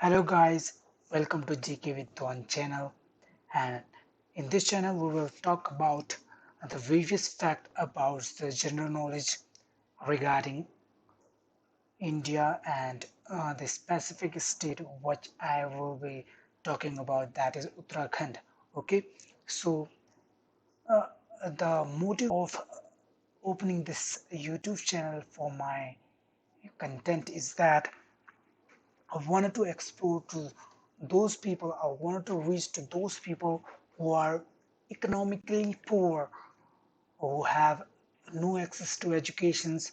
Hello guys, welcome to GK with One channel, and in this channel we will talk about the various facts about the general knowledge regarding India and the specific state which I will be talking about, that is Uttarakhand. Okay, so uh, the motive of opening this YouTube channel for my content is that I wanted to explore to those people, I wanted to reach to those people who are economically poor, who have no access to educations,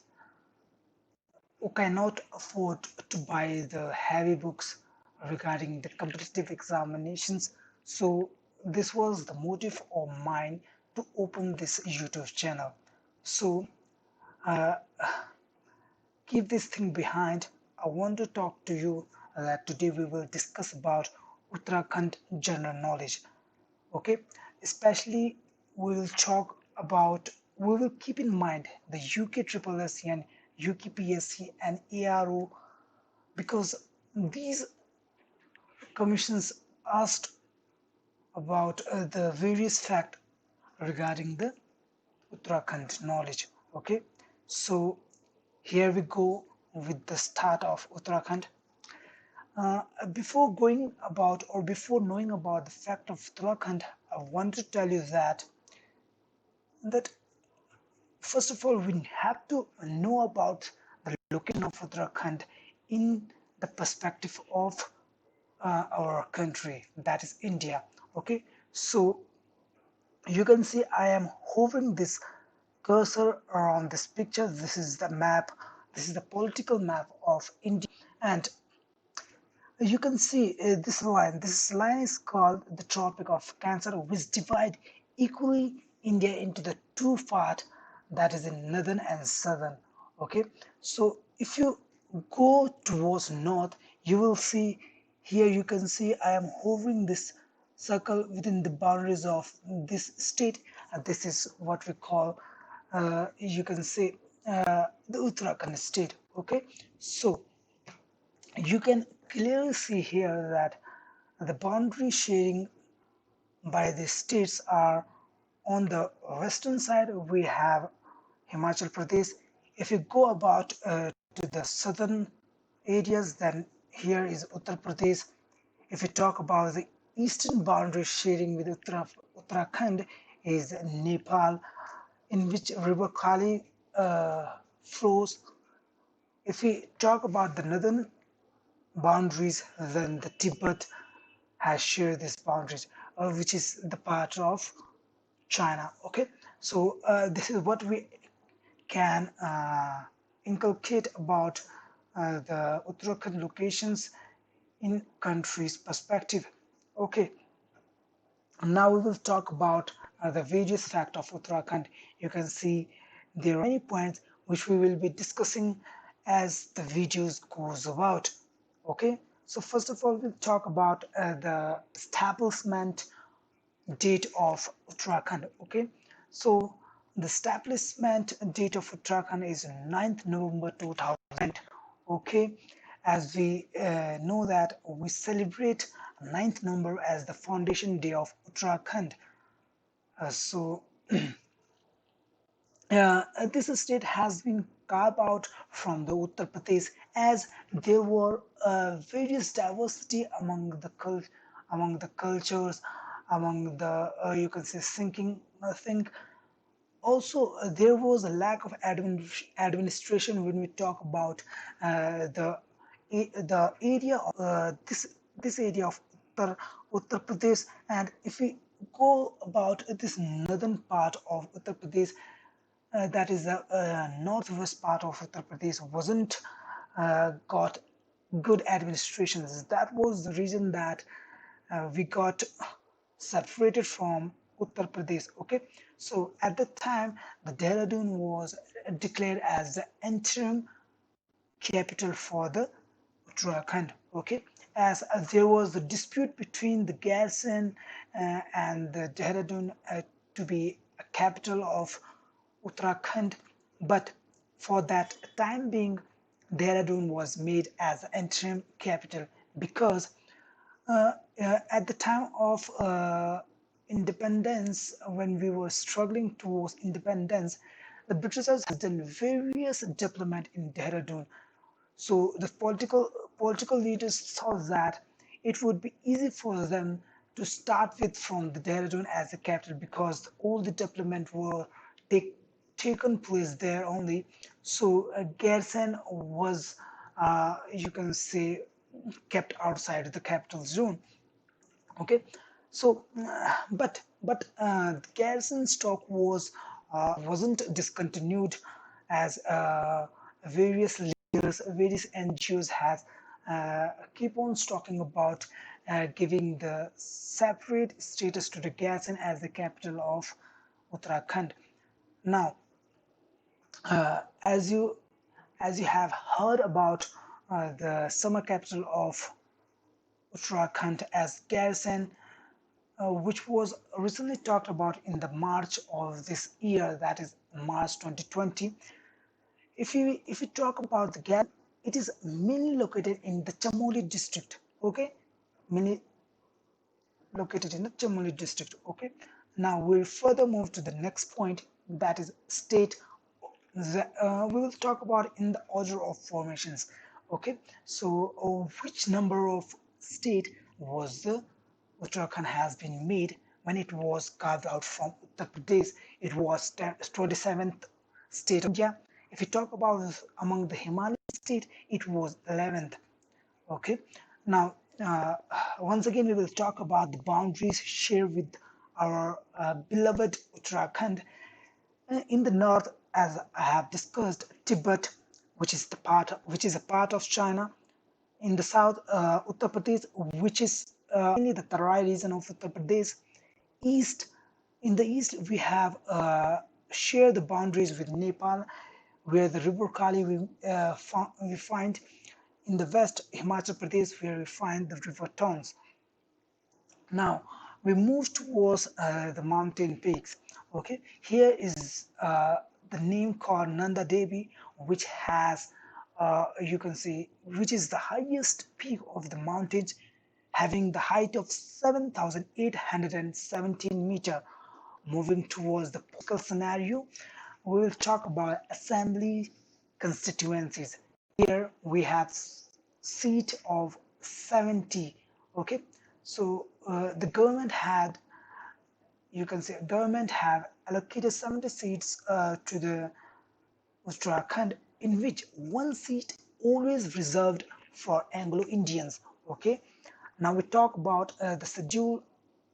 who cannot afford to buy the heavy books regarding the competitive examinations. So this was the motive of mine to open this YouTube channel. So uh, keep this thing behind. I want to talk to you that today we will discuss about Uttarakhand general knowledge. Okay, especially we will talk about, we will keep in mind the UK SSC and UKPSC and ARO, because these commissions asked about the various facts regarding the Uttarakhand knowledge. Okay, so here we go with the start of Uttarakhand. Before going about or before knowing about the fact of Uttarakhand, I want to tell you that first of all we have to know about the location of Uttarakhand in the perspective of our country, that is India. Okay, so you can see I am hovering this cursor around this picture. This is the map. This is the political map of India, and you can see this line. This line is called the Tropic of Cancer, which divide equally India into the two parts, that is in northern and southern. Okay, so if you go towards north, you will see here. You can see I am hovering this circle within the boundaries of this state. This is what we call, you can say, the Uttarakhand state. Okay, so you can clearly see here that the boundary sharing by the states are: on the western side we have Himachal Pradesh. If you go about to the southern areas, then here is Uttar Pradesh. If you talk about the eastern boundary sharing with Uttarakhand is Nepal, in which river Kali flows. If we talk about the northern boundaries, then the Tibet has shared these boundaries, which is the part of China. Okay, so this is what we can inculcate about the Uttarakhand locations in country's perspective. Okay, now we will talk about the various facts of Uttarakhand. You can see there are many points which we will be discussing as the videos goes about. Okay, so first of all we'll talk about the establishment date of Uttarakhand. Okay, so the establishment date of Uttarakhand is 9th November 2000. Okay, as we know that we celebrate 9th November as the foundation day of Uttarakhand. So this state has been carved out from the Uttar Pradesh, as there were various diversity among the cultures, among the you can say thinking think. Also, there was a lack of administration when we talk about the area of this area of Uttar Pradesh. And if we go about this northern part of Uttar Pradesh, that is the northwest part of Uttar Pradesh, wasn't got good administrations. That was the reason that we got separated from Uttar Pradesh. Okay, so at the time, the Dehradun was declared as the interim capital for the Uttarakhand. Okay, as there was a dispute between the garrison and the Dehradun to be a capital of Uttarakhand, but for that time being, Dehradun was made as the interim capital. because at the time of independence, when we were struggling towards independence, the Britishers had done various development in Dehradun. So the political leaders thought that it would be easy for them to start with from the Dehradun as the capital because all the development were take, taken place there only. So garrison was, you can say, kept outside the capital zone. Okay, so but the garrison stock wasn't discontinued as various leaders, various NGOs has keep on talking about giving the separate status to the garrison as the capital of Uttarakhand. Now, uh, as you as you have heard about the summer capital of Uttarakhand as garrison, which was recently talked about in the March of this year, that is March 2020. If you talk about the garrison, it is mainly located in the Chamoli district. Okay, mainly located in the Chamoli district. Okay, now we'll further move to the next point, that is state. We will talk about in the order of formations. Okay, so which number of state was the Uttarakhand has been made when it was carved out from Uttar Pradesh? It was 27th state of India. If you talk about among the Himalayan state, it was 11th. Okay, now once again we will talk about the boundaries shared with our beloved Uttarakhand. In the north, as I have discussed, Tibet, which is a part of China. In the south, Uttar Pradesh, which is mainly the Tarai region of Uttar Pradesh. East, in the east, we have share the boundaries with Nepal, where the river Kali we find. In the west, Himachal Pradesh, where we find the river Tons. Now we move towards the mountain peaks. Okay, here is the name called Nanda Devi, which has you can see, which is the highest peak of the mountains, having the height of 7,817 meter. Moving towards the political scenario, we will talk about assembly constituencies. Here we have seat of 70. Okay, so the government had, you can say, government have allocated 70 seats to the Uttarakhand, in which one seat always reserved for Anglo-Indians. Okay, now we talk about the scheduled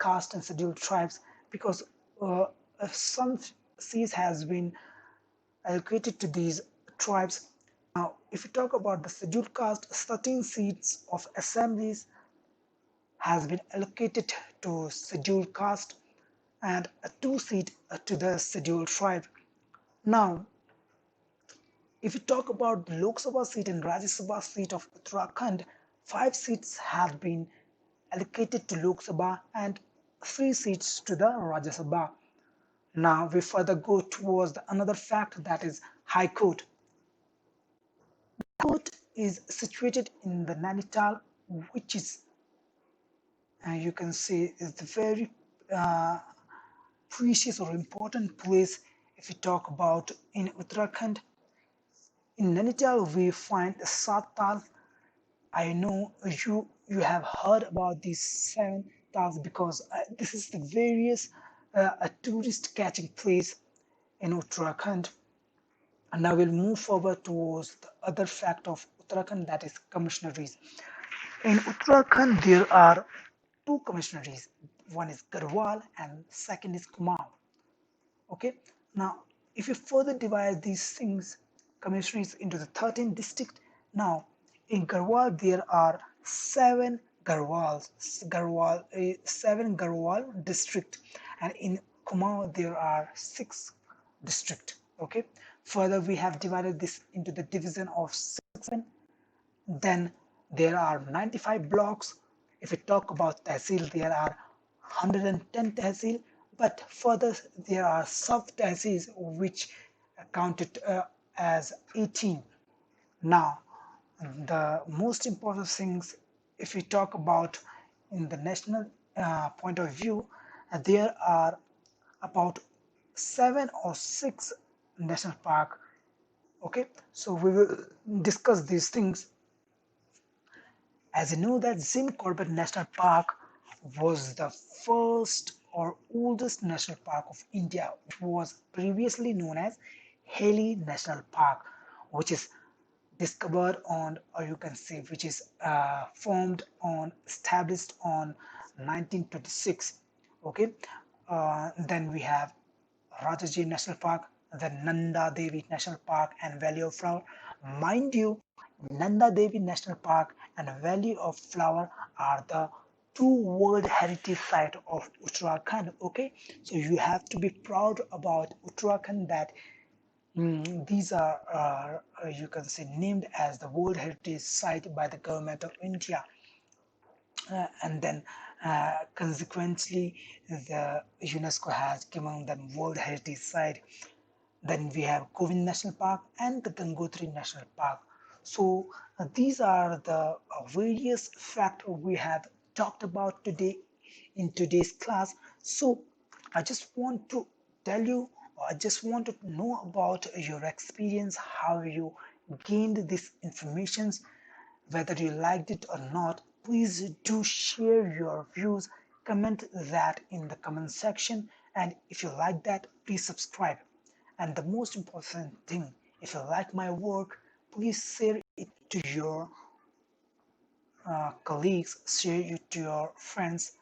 caste and scheduled tribes, because uh, some seats has been allocated to these tribes. Now, if you talk about the scheduled caste, 13 seats of assemblies has been allocated to scheduled caste and a 2 seat to the scheduled tribe. Now, if you talk about the Lok Sabha seat and Rajya Sabha seat of Uttarakhand, 5 seats have been allocated to Lok Sabha and 3 seats to the Rajya Sabha. Now we further go towards another fact, that is High Court. The court is situated in the Nainital, which is you can say is the very uh, precious or important place if you talk about in Uttarakhand. In Nainital, we find the Satal. I know you have heard about these 7 tals because this is the various a tourist catching place in Uttarakhand. And now we'll move forward towards the other fact of Uttarakhand, that is commissionaries. In Uttarakhand, there are 2 commissionaries. One is Garhwal and second is Kumaon. Okay. Now, if you further divide these things, commissionaries into the 13 districts, now in Garhwal there are 7 Garhwals, 7 Garhwal district, and in Kumaon there are 6 district. Okay. Further, we have divided this into the division of 6. Then there are 95 blocks. If we talk about tehsil, there are 110 tehsil, but further there are sub tehsils which are counted as 18. Now, the most important things if we talk about in the national point of view, there are about 7 or 6 national park. Okay, so we will discuss these things. As you know that Jim Corbett National Park was the first or oldest national park of India, which was previously known as Haley National Park, which is discovered on, or you can say, which is established on 1926. Okay, then we have Rajaji National Park, the Nanda Devi National Park, and Valley of Flower. Mind you, Nanda Devi National Park and Valley of Flower are the two World Heritage Sites of Uttarakhand. Okay, so you have to be proud about Uttarakhand that these are, you can say, named as the World Heritage Site by the government of India. And then consequently, the UNESCO has given them World Heritage Site. Then we have Govind National Park and the Gangotri National Park. So these are the various factors we have talked about today in today's class. So I just want to tell you, I just want to know about your experience, how you gained this information, whether you liked it or not. Please do share your views, comment that in the comment section, and if you like that, please subscribe. And the most important thing, if you like my work, please share it to your colleagues, share it to your friends,